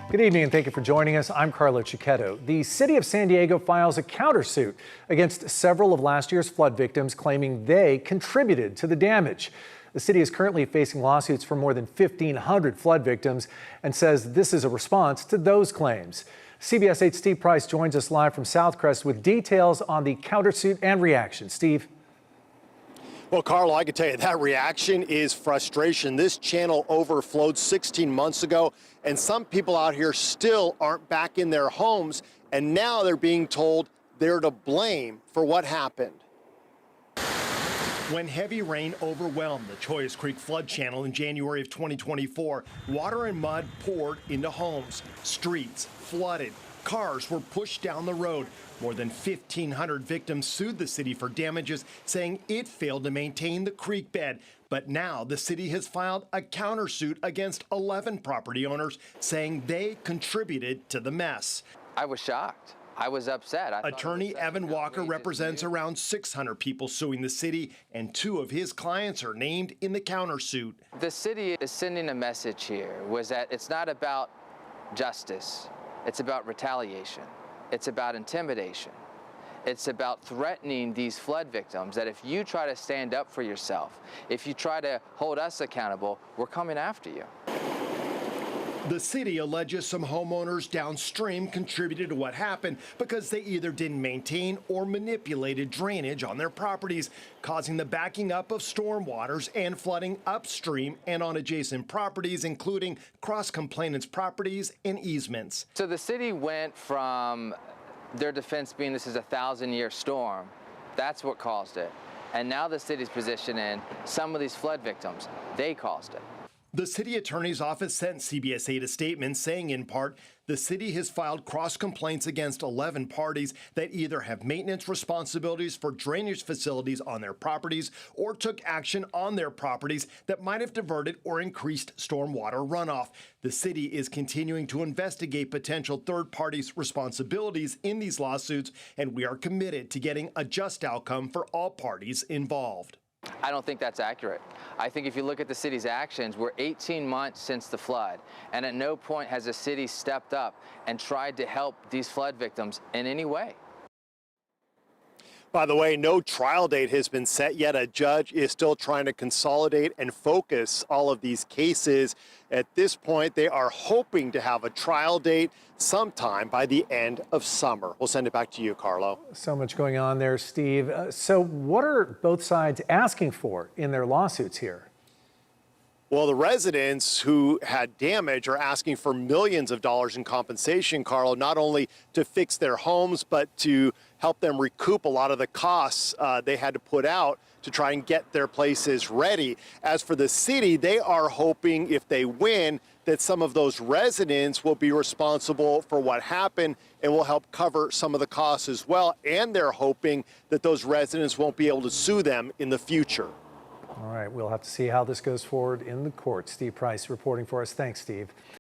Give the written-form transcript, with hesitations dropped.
Good evening and thank you for joining us. I'm Carlo Cicchetto. The city of San Diego files a countersuit against several of last year's flood victims, claiming they contributed to the damage. The city is currently facing lawsuits for more than 1,500 flood victims and says this is a response to those claims. CBS 8's Steve Price joins us live from Southcrest with details on the countersuit and reaction. Steve. Well, Carlo, I can tell you that reaction is frustration. This channel overflowed 16 months ago, and some people out here still aren't back in their homes, and now they're being told they're to blame for what happened. When heavy rain overwhelmed the Chollas Creek flood channel in January of 2024, water and mud poured into homes, streets flooded, cars were pushed down the road. More than 1,500 victims sued the city for damages, saying it failed to maintain the creek bed. But now the city has filed a countersuit against 11 property owners, saying they contributed to the mess. I was shocked. I was upset. Attorney Evan Walker represents around 600 people suing the city, and 2 of his clients are named in the countersuit. The city is sending a message here, was that it's not about justice. It's about retaliation. It's about intimidation. It's about threatening these flood victims that if you try to stand up for yourself, if you try to hold us accountable, we're coming after you. The city alleges some homeowners downstream contributed to what happened because they either didn't maintain or manipulated drainage on their properties, causing the backing up of storm waters and flooding upstream and on adjacent properties, including cross-complainants' properties and easements. So the city went from their defense being this is a 1,000-year storm. That's what caused it. And now the city's positioning some of these flood victims, they caused it. The city attorney's office sent CBS 8 a statement saying, in part, the city has filed cross complaints against 11 parties that either have maintenance responsibilities for drainage facilities on their properties or took action on their properties that might have diverted or increased stormwater runoff. The city is continuing to investigate potential third parties' responsibilities in these lawsuits, and we are committed to getting a just outcome for all parties involved. I don't think that's accurate. I think if you look at the city's actions, we're 18 months since the flood, and at no point has the city stepped up and tried to help these flood victims in any way. By the way, no trial date has been set yet. A judge is still trying to consolidate and focus all of these cases. At this point, they are hoping to have a trial date sometime by the end of summer. We'll send it back to you, Carlo. So much going on there, Steve. So what are both sides asking for in their lawsuits here? Well, the residents who had damage are asking for millions of dollars in compensation, Carlo, not only to fix their homes, but to help them recoup a lot of the costs they had to put out to try and get their places ready. As for the city, they are hoping if they win that some of those residents will be responsible for what happened and will help cover some of the costs as well. And they're hoping that those residents won't be able to sue them in the future. All right, we'll have to see how this goes forward in the court. Steve Price reporting for us. Thanks, Steve.